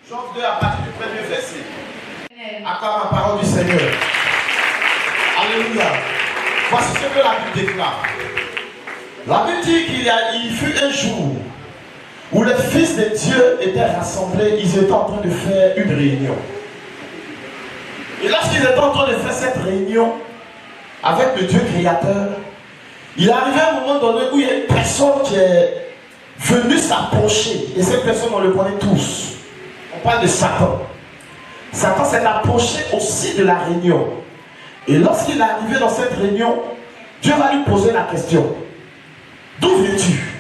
Jean 2 à partir du premier verset. Acclame la parole du Seigneur. Alléluia. Voici ce que la Bible déclare. La Bible dit qu'il fut un jour où les fils de Dieu étaient rassemblés, ils étaient en train de faire une réunion. Et lorsqu'ils étaient en train de faire cette réunion avec le Dieu créateur, il est arrivé un moment donné où il y a une personne qui est venue s'approcher. Et cette personne, on le connaît tous. On parle de Satan. Satan s'est approché aussi de la réunion. Et lorsqu'il est arrivé dans cette réunion, Dieu va lui poser la question. D'où viens-tu?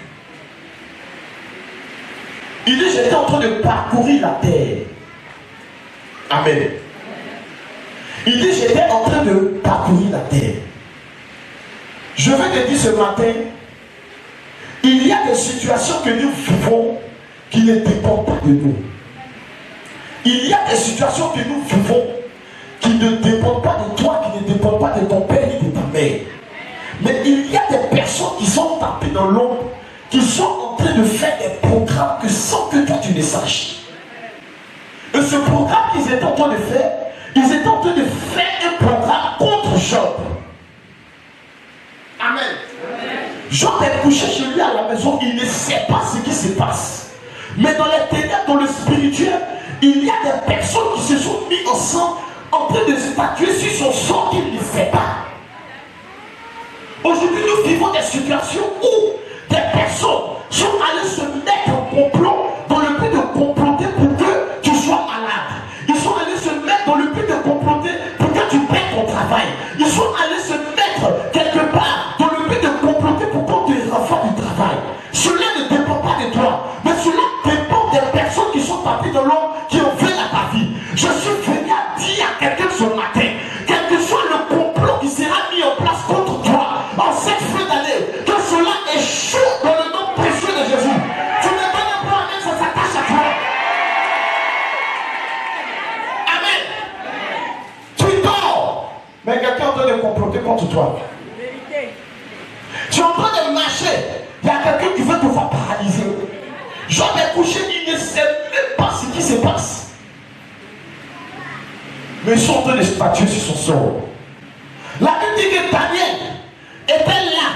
Il dit, j'étais en train de parcourir la terre. Amen. Il dit, j'étais en train de parcourir la terre. Je vais te dire ce matin, il y a des situations que nous vivons qui ne dépendent pas de nous. Il y a des situations que nous vivons qui ne dépendent pas de toi, qui ne dépendent pas de ton père ni de ta mère. Mais il y a des personnes qui sont tapées dans l'ombre, qui sont en train de faire des programmes que sans que toi tu ne saches. Et ce programme qu'ils étaient en train de faire, ils étaient en train de faire un programme contre Job. Amen. Job est couché chez lui à la maison, il ne sait pas ce qui se passe. Mais dans les ténèbres, dans le spirituel, il y a des personnes qui se sont mis ensemble en train de statuer sur son sort qu'il ne sait pas. Aujourd'hui, nous vivons des situations où des personnes sont allées se mettre en complot dans le but de comploter pour que tu sois malade. Ils sont allés se mettre dans le but de comploter pour que tu perdes ton travail. Ils sont allés se mettre quelque part dans le but de comploter pour qu'on te renvoie du travail. Cela ne dépend pas de toi, mais cela dépend des personnes qui sont parties dans l'ombre, qui ont fait à ta vie. Je suis venu à dire à quelqu'un ce matin, quel que soit le complot qui sera mis en place contre toi en cette fin d'année, que cela échoue dans le nom précieux de Jésus. Tu ne donnes pas avec, ça s'attache à toi. Amen. Tu dors, mais quelqu'un est en train de comploter contre toi. Tu es en train de marcher, il y a quelqu'un qui veut te voir paralysé. Job est couché, il ne sait même pas ce qui se passe. Mais ils sont en train de statuer sur son sort. La Bible dit que Daniel était là.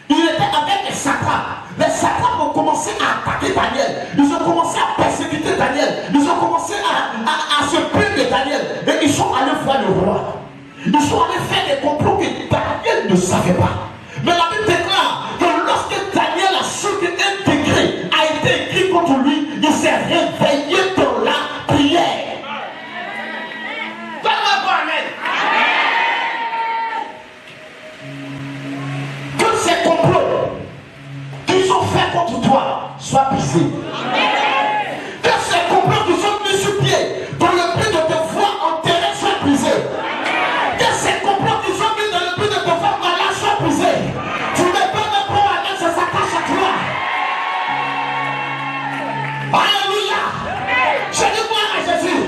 Il était avec les satrapes. Les satrapes ont commencé à attaquer Daniel. Ils ont commencé à persécuter Daniel. Ils ont commencé à se plaindre de Daniel. Et ils sont allés voir le roi. Ils sont allés faire des complots que Daniel ne savait pas. Mais la Bible déclare que lorsque Daniel a su qu'un décret a été écrit contre lui, il s'est réveillé dans la prière. Que ces complots qu'ils ont fait contre toi soient brisés. Que ces complots qui sont mis sur pied dans le but de te voir enterré soient brisés. Que ces complots qui sont mis dans le but de te faire malade soient brisés. Tu ne peux même pas avec, ça s'attache à toi. Alléluia. Je dis gloire à Jésus.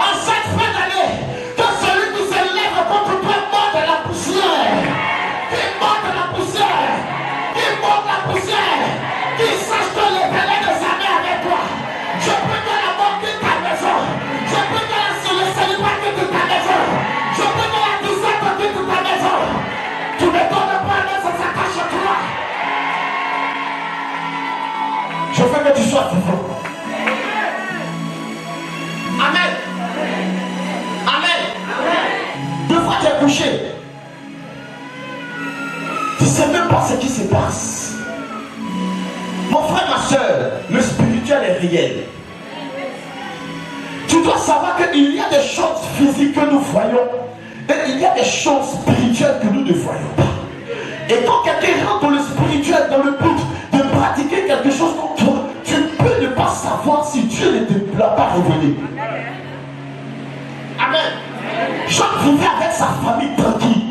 En cette fin d'année, que celui qui se lève contre toi mord de la poussière. Qui mord de la poussière. Qui mord de la poussière. Qui sache que l'Éternel ne jamais avec toi. Je peux que la mort quitte ta maison. Je peux que le célibat quitte ta maison. Je peux que la disette quitte ta maison. Tu ne donnes pas, mais ça s'attache à toi. Je veux que tu sois vivant. Amen. Amen. Deux fois tu es couché. Tu ne sais même pas ce qui se passe. Mon frère, ma soeur, le spirituel est réel. Tu dois savoir qu'il y a des choses physiques que nous voyons et il y a des choses spirituelles que nous ne voyons pas. Et quand quelqu'un rentre dans le spirituel, dans le but de pratiquer quelque chose contre toi, tu peux ne pas savoir si Dieu ne te l'a pas révélé. Amen. Job vivait avec sa famille tranquille.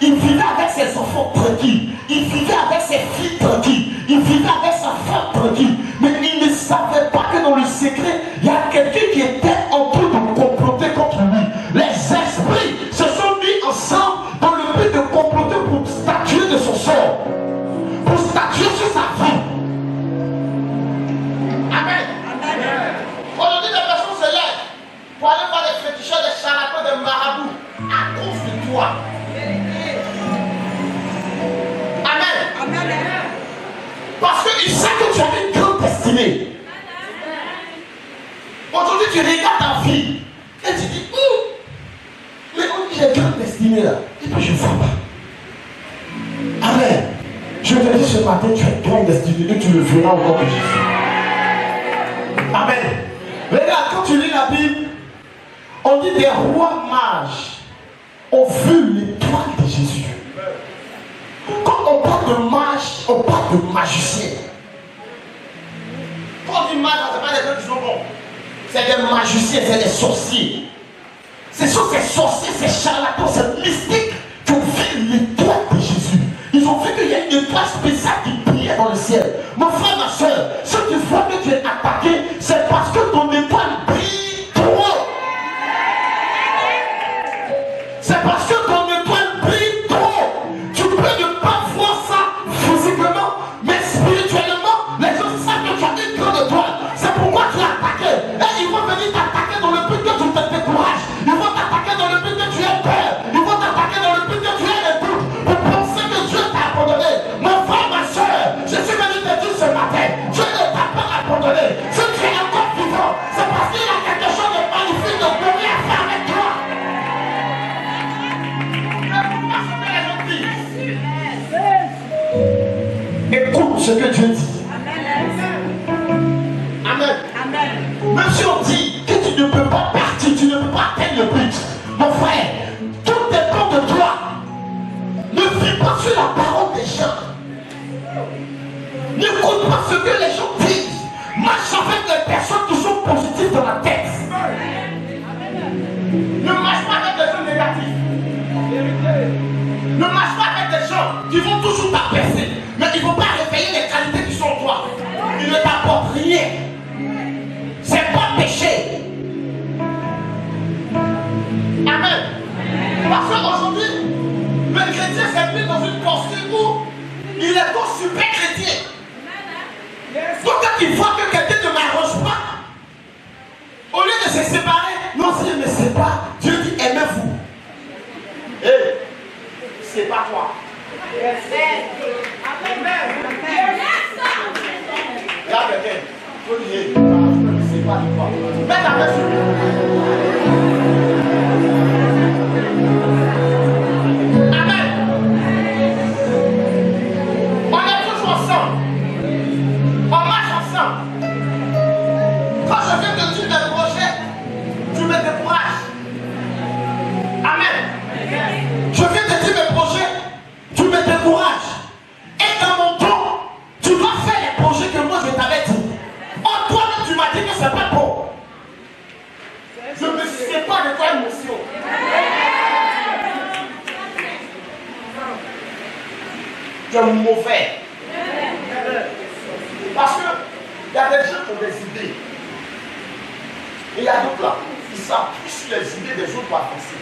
Il vivait avec ses enfants tranquilles. Il vivait avec ses filles tranquilles. Il vivait avec sa femme tranquille. Mais il ne savait pas que dans le secret, il y a quelqu'un qui était en train de comploter contre lui. Les esprits se sont mis ensemble dans le but de comploter pour statuer de son sort. Pour statuer sur sa vie. Amen. Aujourd'hui, les personnes se lèvent. féticheurs, des charlatans, des marabouts à cause de toi. Amen. Parce qu'ils savent que tu as une grande destinée. Aujourd'hui, tu regardes ta vie et tu dis, mais on dit j'ai une grande destinée là. Et puis je ne vois pas. Amen. Je te dis ce matin, tu as une grande destinée et tu le verras encore que Jésus. Amen. Regarde, quand tu lis la Bible, on dit des rois mages ont vu l'étoile de Jésus. Quand on parle de mage, on parle de magicien. Quand on dit mage, ce n'est pas des gens qui sont bons. C'est des magiciens, c'est des sorciers. Ce sont ces sorciers, ces charlatans, ces mystiques qui ont vu l'étoile de Jésus. Ils ont vu qu'il y a une étoile spéciale qui brillait dans le ciel. Mon frère, ma soeur, si tu vois que tu es attaqué, c'est parce que ton étoile brille trop. C'est parce que ton étoile brille trop. Tu peux ne pas voir ça physiquement, mais spirituellement, les gens savent que tu as une grande étoile. C'est pourquoi tu es attaqué. Et ils vont venir t'attaquer dans le but que tu te décourages. Ils vont t'attaquer dans le but que tu aies peur. Ils vont t'attaquer dans le but que tu aies des doutes. Pour penser que Dieu t'a abandonné. Mon frère, ma soeur, je suis venu te dire ce matin, Dieu ne t'a pas abandonné. Si tu es encore vivant, c'est parce qu'il y a quelque chose de magnifique, de glorieux à faire avec toi. Écoute ce que Dieu dit. Amen. Amen. Même si on dit que tu ne peux pas partir, tu ne peux pas atteindre le but, mon frère, tout dépend de toi. Ne vis pas sur la parole des gens. N'écoute pas ce que les gens disent. Marche avec les personnes qui sont positives dans la tête. Ne marche pas avec les gens négatifs. Ne marche pas avec des gens qui vont toujours t'abaisser, mais ils ne vont pas réveiller les qualités qui sont en toi. Ils ne t'apportent rien. C'est pas péché. Amen. Parce qu'aujourd'hui, le chrétien s'est mis dans une posture où il est donc super chrétien. Donc quand il voit que quelqu'un ne m'arrange pas, au lieu de se séparer, non, si je me sépare, Dieu dit aimez-vous. C'est pas toi. Regarde quelqu'un. Il faut dire, c'est pas toi. Mets ta main sur lui. Amen. On est toujours ensemble. On marche ensemble. Quand je viens te dire des projets, tu me décourages. Amen. Je viens te dire mes projets, tu me décourages. Et dans mon temps, tu dois faire les projets que moi je t'avais dit. En toi-même, tu m'as dit que c'est pas bon. Je me sépare de ta émotion. Tu es mauvais. Parce que il y a des gens qui ont des idées. Et il y a d'autres là, qui s'appuient sur les idées des autres pour avancer.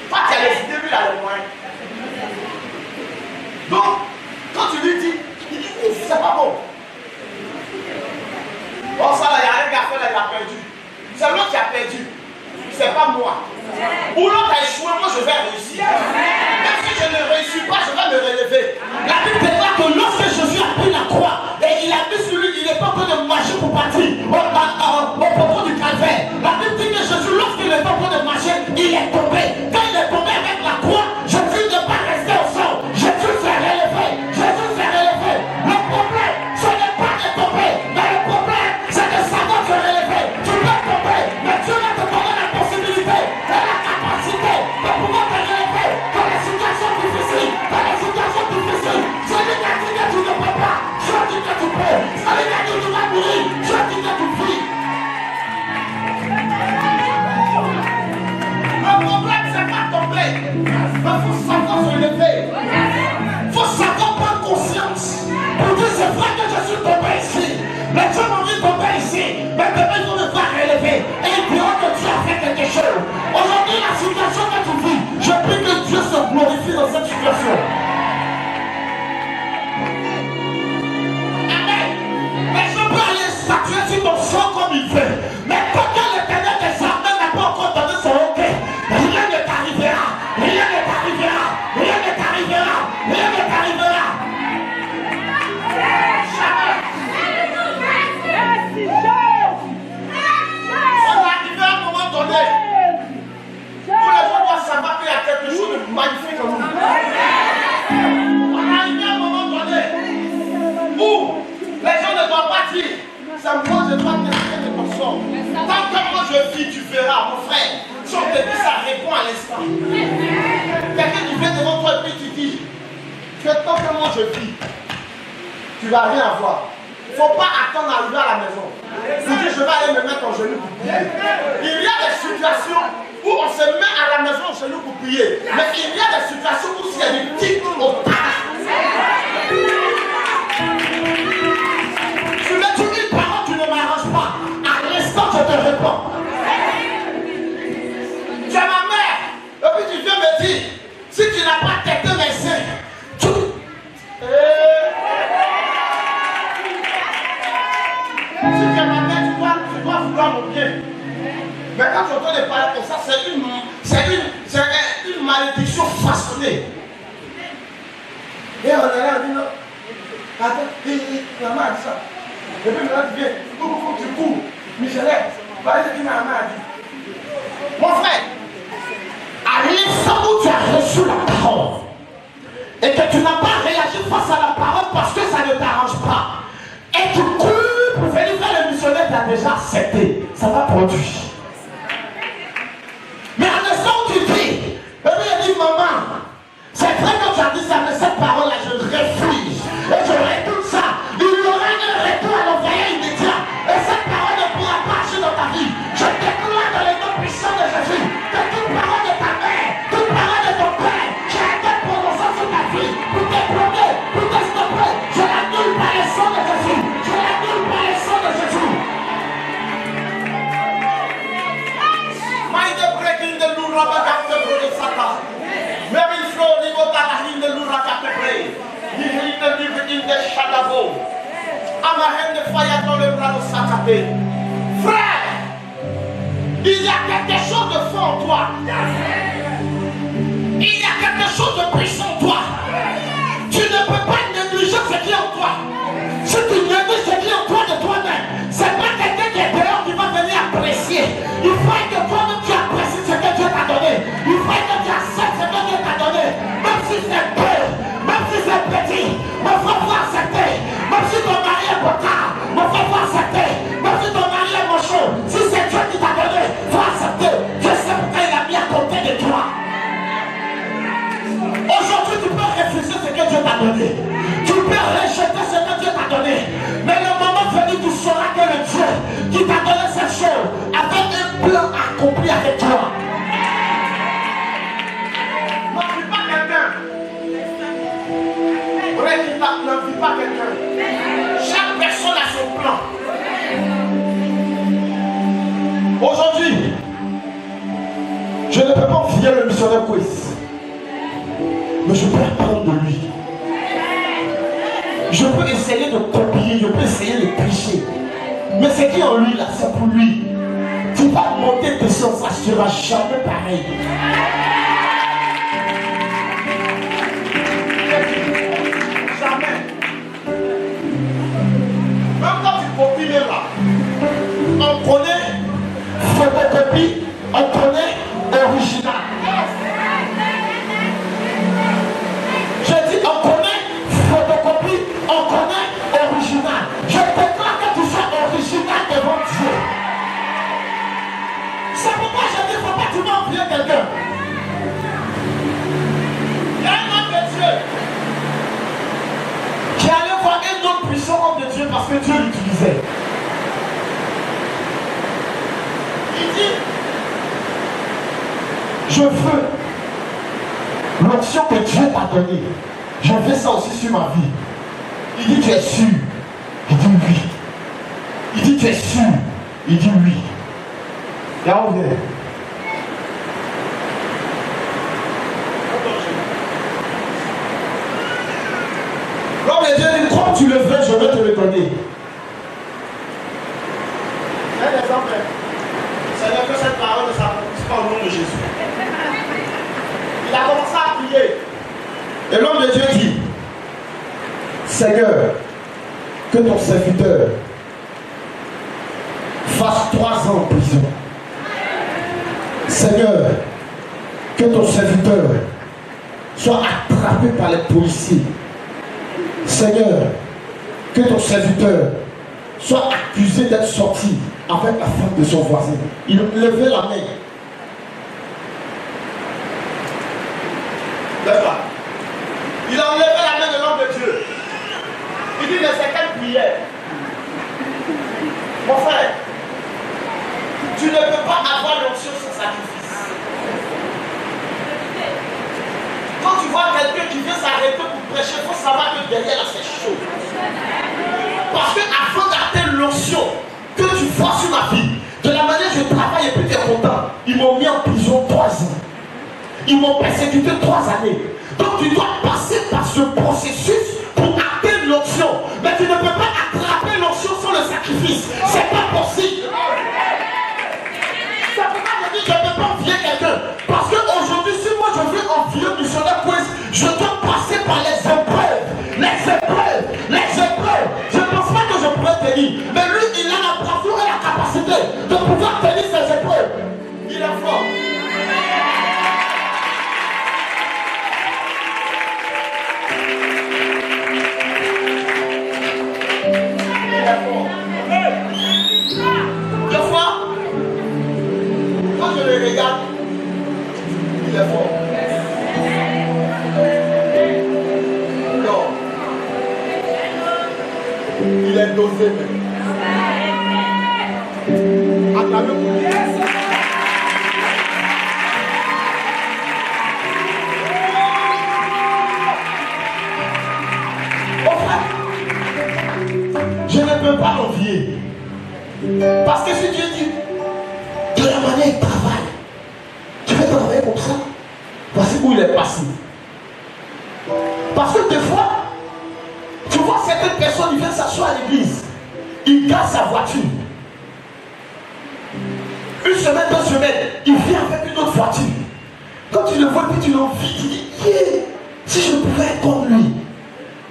Toi, tu as les idées, lui, il a les moyens. Donc, quand tu lui dis, il dit, c'est pas bon. Bon, ça là, il y a un garçon là, il a perdu. C'est l'autre qui a perdu. C'est pas moi. Ou l'autre a échoué, moi je vais réussir. Même si je ne réussis pas, je vais me relever. La Bible déclare que lorsque Jésus a pris la croix et il a mis sur lui, il n'est pas en train de marcher pour partir au propos du calvaire. La Bible dit que Jésus, lorsqu'il est en train de marcher, il est tombé. Quand il est tombé avec la croix, Jésus ne pas rester au sol. Jésus s'est relevé. Jésus s'est relevé. Le problème, ce n'est pas de tomber, mais le problème, c'est de savoir se relever. Tu peux tomber, mais Dieu va te donner la possibilité et la capacité de pouvoir te relever dans les situations difficiles. Dans les situations difficiles, celui qui a dit que tu ne peux pas, je dis que tu peux. Celui qui a dit que tu vas mourir, je dis que tu vis. frère, si on te dit ça, réponds à l'instant. Quelqu'un qui vient devant toi et puis tu dis, que tant que moi je vis, tu ne vas rien avoir. Il ne faut pas attendre d'arriver à la maison. Tu dis, je vais aller me mettre en genoux pour prier. Il y a des situations où on se met à la maison en genoux pour prier. Mais il y a des situations où il y a des titres au tas. Tu me dis une parole, tu ne m'arranges pas. À l'instant, je te réponds. Tu es ma mère. Et puis tu viens me dire, si tu n'as pas têté mes seins, tu... Si tu es ma mère, tu dois vouloir mon bien. Mais quand tu entends des paroles comme ça, c'est une malédiction façonnée. Et on est là, on dit non. Attends, maman a dit ça. Et puis maintenant tu viens, tu cours. Michel, voilà ce que ma maman a dit. Mon frère, à l'instant où tu as reçu la parole et que tu n'as pas réagi face à la parole parce que ça ne t'arrange pas, et tu cours pour venir faire le missionnaire, tu as déjà accepté, ça va produire. Mais à l'instant où tu dis, elle dit maman, c'est vrai que tu as dit ça, mais cette parole-là, je refuse. Et je retourne ça. Il y aura un retour à l'envoyé immédiat. Et cette parole ne pourra pas agir dans ta vie. Je déclare dans le nom puissant de Jésus que toute parole de ta mère, toute parole de ton père, qui a été prononcée sur ta vie, pour te bloquer, pour te stopper, je l'annule par le sang de Jésus. Je l'annule par le sang de Jésus. Mind breaking the new rubber after the Satan. Mary Flo, Libota, in the Lura Category. He hit the river in the shadow. I'm a hand the fire dans le bras de Satané. Frère, il y a quelque chose de fort en toi. Il y a quelque chose de puissant en toi. Tu ne peux pas négliger ce qui est en toi. Si tu négliges ce qui est en toi de toi-même, c'est pas quelqu'un qui est dehors qui va venir apprécier. Il faut que toi-même tu apprécies ce que Dieu t'a donné. Il faut que tu acceptes ce que Dieu t'a donné. Même si c'est peu, même si c'est petit, mon frère faut accepter. Même si ton mari est potard, mon frère faut accepter. Même si ton mari est mochon, si c'est Dieu qui t'a donné, faut accepter. Je sais pourquoi il a mis à côté de toi. Aujourd'hui, tu peux refuser ce que Dieu t'a donné. Tu peux rejeter ce que Dieu t'a donné. Mais le moment venu, tu sauras que le Dieu qui t'a donné cette chose avait un plan accompli avec toi. N'oublie pas quelqu'un. N'oublie pas quelqu'un. Chaque personne a son plan. Aujourd'hui, je ne peux pas enfier le missionnaire Quiz. Mais je peux apprendre de lui. Je peux essayer de copier, je peux essayer de tricher. Mais ce qui est en lui là, c'est pour lui. Tu vas monter tes sens, ça ne sera jamais pareil. Jamais. Même quand tu copies là, on connaît photocopie, on connaît original. On connaît photocopie, on connaît original. Je déclare que tu sois original devant Dieu. C'est pourquoi je dis, il ne faut pas que tu m'envies quelqu'un. Il y a un homme de Dieu qui allait voir un autre puissant homme de Dieu parce que Dieu l'utilisait. Il dit, je veux l'onction que Dieu t'a donnée. Je fais ça aussi sur ma vie. Il dit, tu es sûr? Il dit oui. Il dit, tu es sûr? Il dit oui. Et on vient. L'homme de Dieu dit, comme tu le veux, je vais te le donner. Un exemple. Seigneur, que cette parole ne s'accomplisse pas au nom de Jésus. Il a commencé à prier. Et l'homme de Dieu dit, Seigneur, que ton serviteur fasse 3 ans en prison. Seigneur, que ton serviteur soit attrapé par les policiers. Seigneur, que ton serviteur soit accusé d'être sorti avec la femme de son voisin. Il levait la main. Lève-toi. Il a enlevé la main de l'homme de Dieu. Il dit, mais c'est quelle prière? Mon frère, tu ne peux pas avoir l'onction sans sacrifice. Quand tu vois quelqu'un qui vient s'arrêter pour prêcher, il faut savoir que derrière là c'est chaud. Parce que avant d'atteindre l'onction que tu vois sur ma vie, de la manière dont je travaille et puis tu es content, ils m'ont mis en prison 3 ans. Ils m'ont persécuté 3 années. Donc tu dois passer par ce processus pour atteindre l'onction. Mais tu ne peux pas attraper l'onction sans le sacrifice. C'est pas possible. Ça peut pas dire que je ne peux pas envier quelqu'un. Parce qu'aujourd'hui, si moi je veux envier un missionnaire, je dois passer par les épreuves. Les épreuves. Les épreuves. Je ne pense pas que je pourrais tenir. Mais lui, il a la bravoure et la capacité de pouvoir tenir ces épreuves. Il est fort. Des fois, quand je le regarde, il est fort. Non. Il est dosé même. Acclamez-vous. Je ne peux pas l'envier. Parce que si Dieu dit, de la manière il travaille, tu veux travailler comme ça, voici où il est passé. Parce que des fois, tu vois certaines personnes, ils viennent s'asseoir à l'église, ils gardent sa voiture. Une semaine, 2 semaines, il vient avec une autre voiture. Quand tu le vois, puis tu l'envies, tu dis, yeah, si je pouvais être comme lui.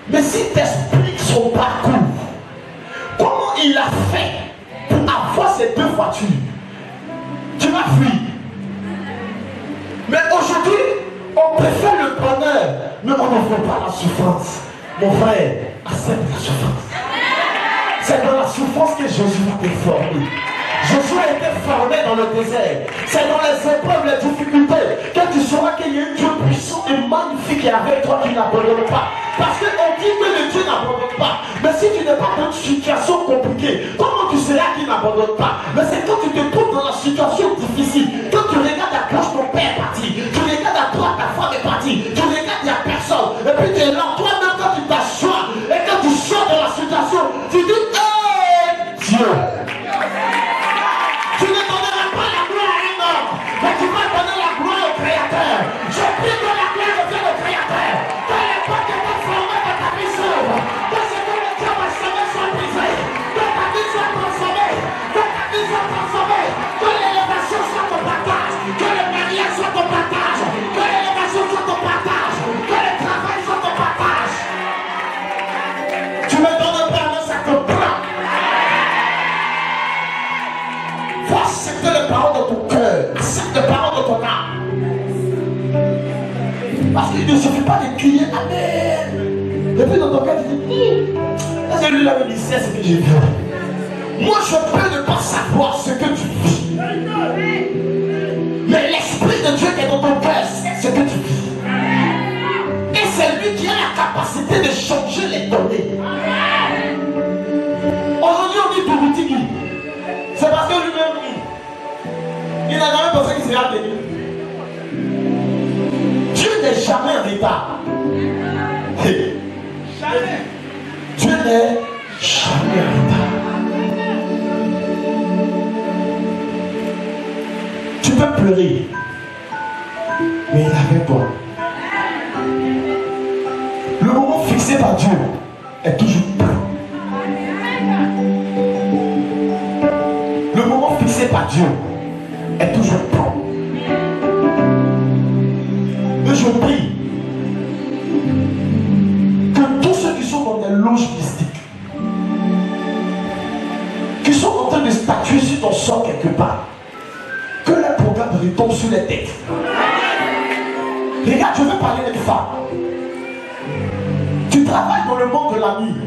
Mais si tu expliques son parcours, comment il a fait pour avoir ces 2 voitures, tu vas fuir. Mais aujourd'hui, on préfère le bonheur, mais on ne veut pas la souffrance. Mon frère, accepte la souffrance. C'est dans la souffrance que Jésus va te former. Jésus a été formé dans le désert. C'est dans les épreuves, les difficultés, que tu sauras qu'il y a un Dieu puissant et magnifique et avec toi qui n'abandonne pas. Parce qu'on dit que le Dieu n'abandonne pas. Mais si tu n'es pas dans une situation compliquée, comment tu sauras qu'il n'abandonne pas? Mais c'est quand tu te trouves dans la situation difficile, quand tu regardes à gauche, ton père est parti, tu regardes à droite, ta femme est partie, tu regardes, il n'y a personne. Et puis tu es là, toi-même, quand tu t'assois, et quand tu sors de la situation, tu dis, hey Dieu! Tu ne donneras pas la gloire à un homme, mais tu vas donner la gloire au Créateur. Je prie que la gloire revienne au Créateur. Que les portes soient formées dans ta vie sauve. Que ce que le diable a semé soit brisé. Que ta vie soit transformée. Que ta vie soit transformée. Que l'élévation soit ton partage. Que le mariage soit ton partage. Que l'élévation soit ton partage. Que le travail soit ton partage. Tu me donnes pas, mais ça te prend. Faut accepter les paroles de ton cœur, accepte les paroles de ton âme. Parce qu'il ne suffit pas de crier Amen. Et puis dans ton cœur, tu dis, est-ce que lui là me dit, c'est ce que j'ai vu. Moi je peux ne pas savoir ce que tu vis. Mais l'Esprit de Dieu qui est dans ton cœur, c'est ce que tu vis. Et c'est lui qui a la capacité de changer les données. Aujourd'hui on dit Touroutigi. C'est parce que lui-même, il n'a jamais pensé qu'il serait tenu. Dieu n'est jamais en retard. Jamais. Dieu n'est jamais en retard. Tu peux pleurer, mais il est avec toi. Le moment fixé par Dieu est toujours prêt. Le moment fixé par Dieu est toujours prêt. Et je prie que tous ceux qui sont dans des loges mystiques, qui sont en train de statuer sur ton sort quelque part, que le programme retombe sur les têtes. Regarde, je veux parler d'une femme. Tu travailles dans le monde de la nuit,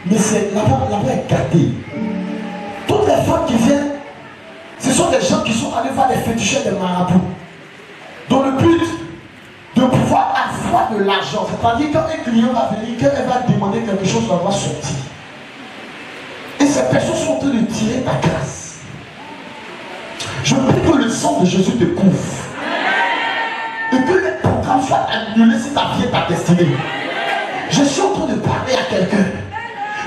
mais c'est là-bas est gâté. Toutes les femmes qui viennent, ce sont des gens qui sont allés voir des féticheurs des marabouts, dans le but de pouvoir de l'argent. C'est-à-dire quand un client va venir, quand elle va demander quelque chose, on va sortir. Et ces personnes sont en train de tirer ta grâce. Je prie que le sang de Jésus te couvre. Et que les programmes soient annulés si ta vie est ta destinée. Je suis en train de parler à quelqu'un.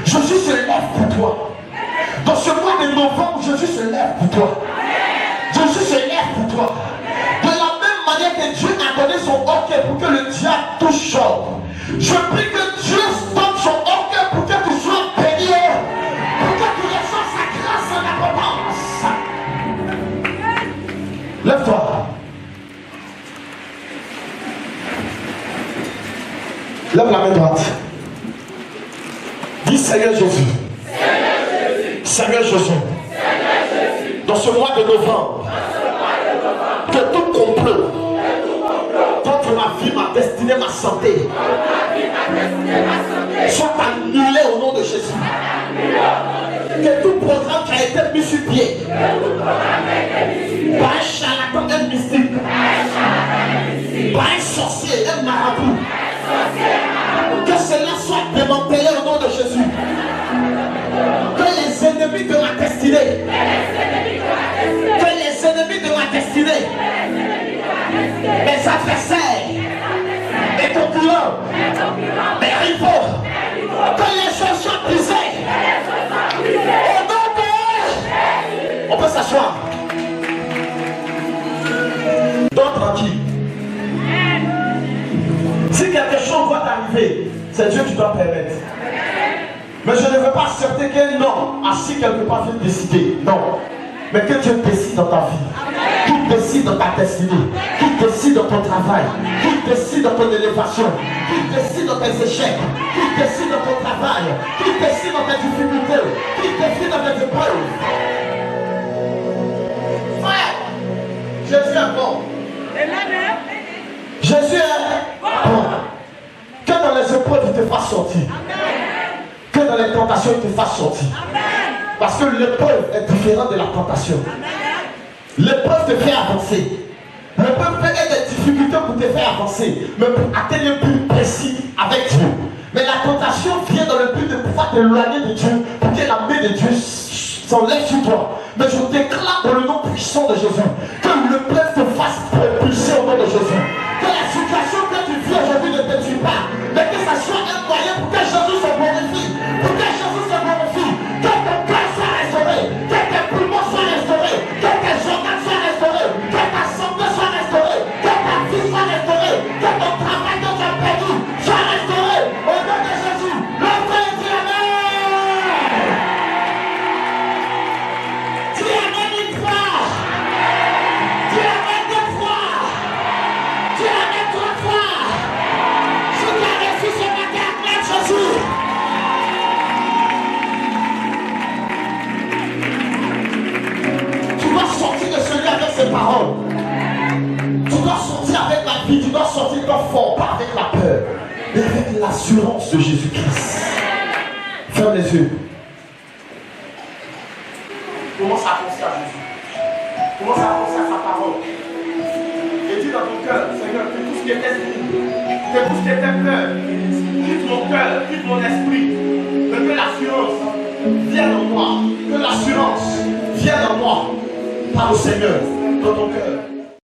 Jésus se lève pour toi. Dans ce mois de novembre, Jésus se lève pour toi. Jésus se lève pour toi. De la même manière que Dieu a donné son orgueil pour que le diable touche Job. Je prie que Dieu donne son orgueil pour que tu sois béni. Pour que tu reçoives sa grâce en abondance. Lève-toi. Lève la main droite. Dis Seigneur Jésus. Seigneur Jésus. Dans ce mois de novembre, que tout complot contre ma vie, ma destinée, ma santé soit annulé au nom de Jésus. Que tout programme qui a été mis sur pied par un charlatan, un mystique, par un sorcier, un marabout, que cela soit démantelé au nom de Jésus. Que les ennemis de ma destinée, que les ennemis de ma destinée, mes adversaires, mes concurrents, mes rivaux, que les choses soient brisées. Au nom de... On peut s'asseoir. Donc tranquille. Si quelque chose va t'arriver, c'est Dieu qui doit permettre. Mais je ne veux pas accepter qu'un homme assis quelque part vienne décider. Non. Mais que Dieu décide dans ta vie. Qu'il décide dans ta destinée. Qu'il décide dans ton travail. Qu'il décide dans ton élévation. Qu'il décide dans tes échecs. Qu'il décide dans ton travail. Qu'il décide dans tes difficultés. Qu'il décide dans tes épreuves. Frère, Jésus est bon. Jésus est bon. Que dans les épreuves, il te fasse sortir. Que dans les tentations, il te fasse sortir. Parce que l'épreuve est différente de la tentation. L'épreuve te fait avancer. L'épreuve peut être des difficultés pour te faire avancer, mais pour atteindre un but précis avec Dieu. Mais la tentation vient dans le but de pouvoir t'éloigner de Dieu, pour que la main de Dieu s'enlève sur toi. Mais je déclare dans le nom puissant de Jésus que l'épreuve te fasse propulser au nom de Jésus. Que la situation que tu vis aujourd'hui ne te tue pas, mais que ça soit un moyen pour que Jésus se glorifie. Pour que Jésus se glorifie. Que ton cœur soit restauré. Que tes poumons soient restaurés. Que tes organes soient restaurés. Que ta santé soit restaurée. Que ta vie soit restaurée. Que ton travail que tu as perdu soit restauré. Au nom de Jésus. Lève-toi et dis Amen. Dis Amen une fois. Dis Amen deux fois. Dis Amen trois fois. Je t'ai reçu ce matin, acclame Jésus. Tu dois sortir de ce lieu avec ces paroles. Tu dois sortir avec la vie. Tu dois sortir de ton fort, pas avec la peur, mais avec l'assurance de Jésus-Christ. Ferme les yeux. Commence à penser à Jésus. Commence à penser à sa parole. Et dis dans ton cœur, Seigneur, que tout ce qui est esprit, que tout ce qui était peur, quitte mon cœur, quitte mon esprit, mais que l'assurance vienne en moi, que l'assurance vienne en moi, par le Seigneur, dans ton cœur.